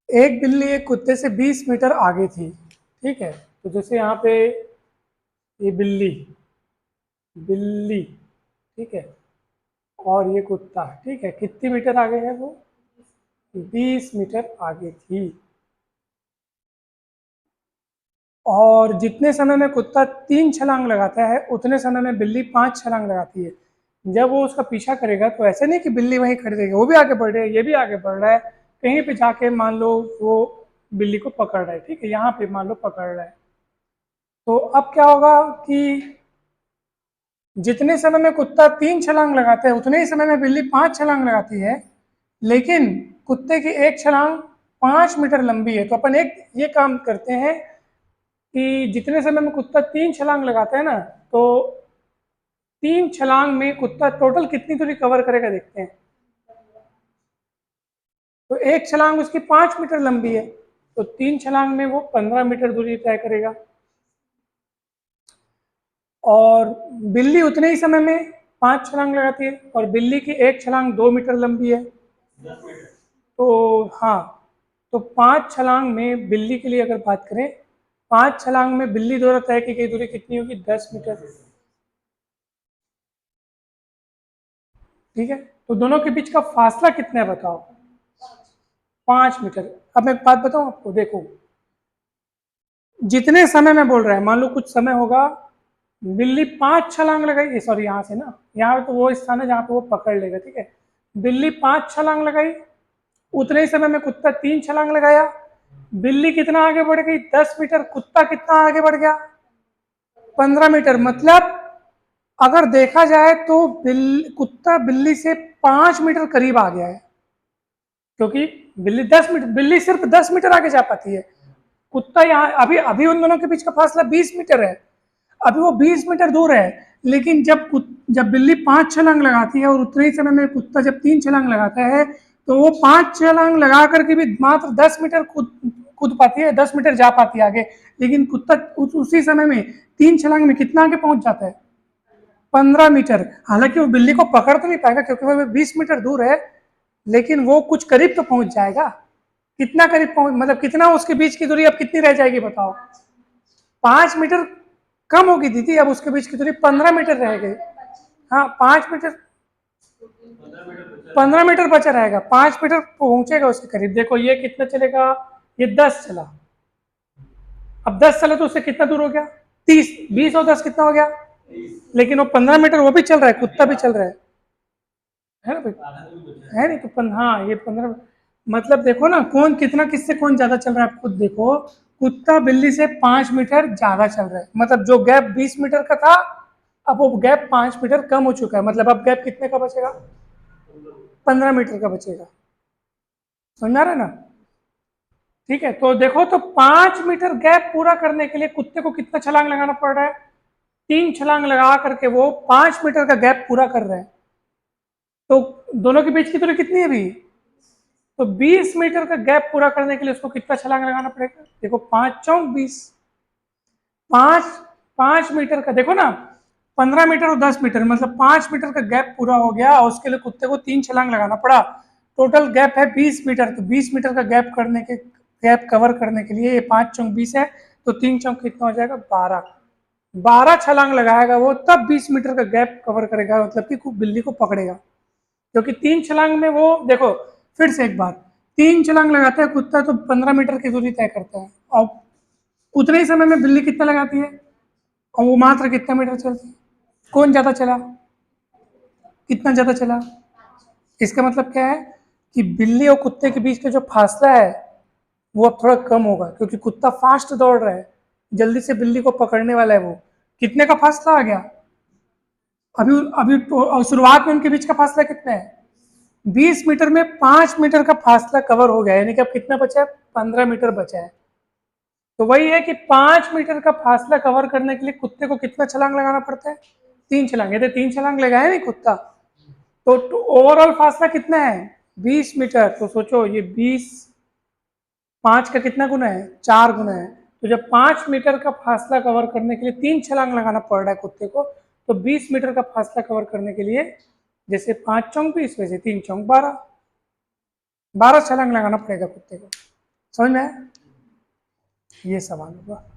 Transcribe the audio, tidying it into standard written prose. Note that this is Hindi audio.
एक बिल्ली एक कुत्ते से 20 मीटर आगे थी। ठीक है, तो जैसे यहाँ पे ये बिल्ली बिल्ली ठीक है, और ये कुत्ता, ठीक है, कितनी मीटर आगे है वो? 20 मीटर आगे थी। और जितने समय में कुत्ता 3 छलांग लगाता है उतने समय में बिल्ली 5 छलांग लगाती है। जब वो उसका पीछा करेगा तो ऐसे नहीं कि बिल्ली वहीं खड़ी रहेगी, वो भी आगे बढ़ रही है, ये भी आगे बढ़ रहा है, कहीं पे जाके मान लो वो बिल्ली को पकड़ रहा है। ठीक है, यहाँ पे मान लो पकड़ रहा है, तो अब क्या होगा कि जितने समय में कुत्ता 3 छलांग लगाता है उतने ही समय में बिल्ली 5 छलांग लगाती है, लेकिन कुत्ते की एक छलांग 5 मीटर लंबी है। तो अपन एक ये काम करते हैं कि जितने समय में कुत्ता 3 छलांग लगाता है ना, तो 3 छलांग में कुत्ता टोटल कितनी दूरी कवर करेगा देखते हैं। तो एक छलांग उसकी 5 मीटर लंबी है, तो 3 छलांग में वो 15 मीटर दूरी तय करेगा। और बिल्ली उतने ही समय में 5 छलांग लगाती है, और बिल्ली की एक छलांग 2 मीटर लंबी है। तो हाँ, तो 5 छलांग में बिल्ली के लिए अगर बात करें, 5 छलांग में बिल्ली द्वारा तय की गई दूरी कितनी होगी? 10 मीटर। ठीक है, तो दोनों के बीच का फासला कितना है बताओ? 5 मीटर। अब मैं एक बात बताऊं आपको, देखो जितने समय में बोल रहा है, मान लो कुछ समय होगा, बिल्ली 5 छलांग लगाई, सॉरी यहाँ से ना, यहाँ पे तो वो स्थान है जहाँ पे वो पकड़ लेगा। ठीक है, बिल्ली 5 छलांग लगाई, उतने ही समय में कुत्ता 3 छलांग लगाया, बिल्ली कितना आगे बढ़ गई? 10 मीटर। कुत्ता कितना आगे बढ़ गया? 15 मीटर। मतलब अगर देखा जाए तो कुत्ता बिल्ली से 5 मीटर करीब आ गया है, क्योंकि बिल्ली सिर्फ 10 मीटर आगे जा पाती है। कुत्ता यहाँ अभी अभी उन दोनों के बीच का फासला 20 मीटर है, अभी वो 20 मीटर दूर है। लेकिन जब बिल्ली 5 छलांग लगाती है और उतने ही समय में कुत्ता जब 3 छलांग लगाता है, तो वो 5 छलांग लगा करके भी मात्र 10 मीटर कूद पाती है, 10 मीटर जा पाती है आगे। लेकिन कुत्ता उसी समय में 3 छलांग में कितना आगे पहुंच जाता है? 15 मीटर। हालांकि वो बिल्ली को पकड़ तो नहीं पाएगा क्योंकि वो 20 मीटर दूर है, लेकिन वो कुछ करीब तो पहुंच जाएगा। कितना करीब पहुंच, मतलब कितना उसके बीच की दूरी अब कितनी रह जाएगी बताओ? 5 मीटर कम होगी दीदी, अब उसके बीच की दूरी 15 मीटर रह गई। हाँ, 5 मीटर, 15 मीटर बचा रहेगा, 5 मीटर पहुंचेगा उसके करीब। देखो ये कितना चलेगा? ये 10 चला, अब 10 चला तो उससे कितना दूर हो गया? 30। 20 और 10 कितना हो गया? लेकिन वो 15 मीटर वो भी चल रहा है, कुत्ता भी चल रहा है ना भाई? है नहीं तो हाँ, ये 15, मतलब देखो ना कौन कितना, किससे कौन ज्यादा चल रहा है, आप खुद देखो। कुत्ता बिल्ली से 5 मीटर ज्यादा चल रहा है, मतलब जो गैप 20 मीटर का था, अब वो गैप 5 मीटर कम हो चुका है। मतलब अब गैप कितने का बचेगा? 15 मीटर का बचेगा। समझ आ रहा है ना? ठीक है, तो देखो, तो 5 मीटर गैप पूरा करने के लिए कुत्ते को कितना छलांग लगाना पड़ रहा है? 3 छलांग लगा करके वो 5 मीटर का गैप पूरा कर रहे हैं। तो दोनों के बीच की दूरी कितनी है अभी? तो 20 मीटर का गैप पूरा करने के लिए उसको कितना छलांग लगाना पड़ेगा? देखो, 5 चौक 20, 5 5 मीटर का देखो ना, 15 मीटर और 10 मीटर, मतलब 5 मीटर का गैप पूरा हो गया, और उसके लिए कुत्ते को 3 छलांग लगाना पड़ा। टोटल गैप है 20 मीटर। तो 20 मीटर का गैप कवर करने के लिए ये 5 चौक 20 है, तो 3 चौक कितना हो जाएगा? 12। 12 छलांग लगाएगा वो, तब 20 मीटर का गैप कवर करेगा, मतलब कि बिल्ली को पकड़ेगा। क्योंकि 3 छलांग में वो देखो, फिर से एक बार, 3 छलांग लगाता है कुत्ता तो 15 मीटर की दूरी तय करता है, और उतने ही समय में बिल्ली कितना लगाती है, और वो मात्र कितना मीटर चलती है? कौन ज्यादा चला? कितना ज्यादा चला? इसका मतलब क्या है कि बिल्ली और कुत्ते के बीच का जो फासला है वो अब थोड़ा कम होगा, क्योंकि कुत्ता फास्ट दौड़ रहा है, जल्दी से बिल्ली को पकड़ने वाला है। वो कितने का फासला आ गया अभी? अभी तो शुरुआत में उनके बीच का फासला कितना है? 20 मीटर में 5 मीटर का फासला कवर हो गया, यानी कि अब कितना बचा है? 15 मीटर बचा है। तो वही है कि 5 मीटर का फासला कवर करने के लिए कुत्ते को कितना छलांग लगाना पड़ता है? 3 छलांग। यदि 3 छलांग लगाए नहीं कुत्ता, तो ओवरऑल फासला कितना है? 20 मीटर। तो सोचो, ये 20 5 का कितना गुना है? 4 गुना है। तो जब 5 मीटर का फासला कवर करने के लिए 3 छलांग लगाना पड़ रहा है कुत्ते को, तो 20 मीटर का फासला कवर करने के लिए जैसे 5 चौक 20, वैसे 3 चौक 12, 12 छलांग लगाना पड़ेगा कुत्ते को। समझ में आया? ये सवाल होगा।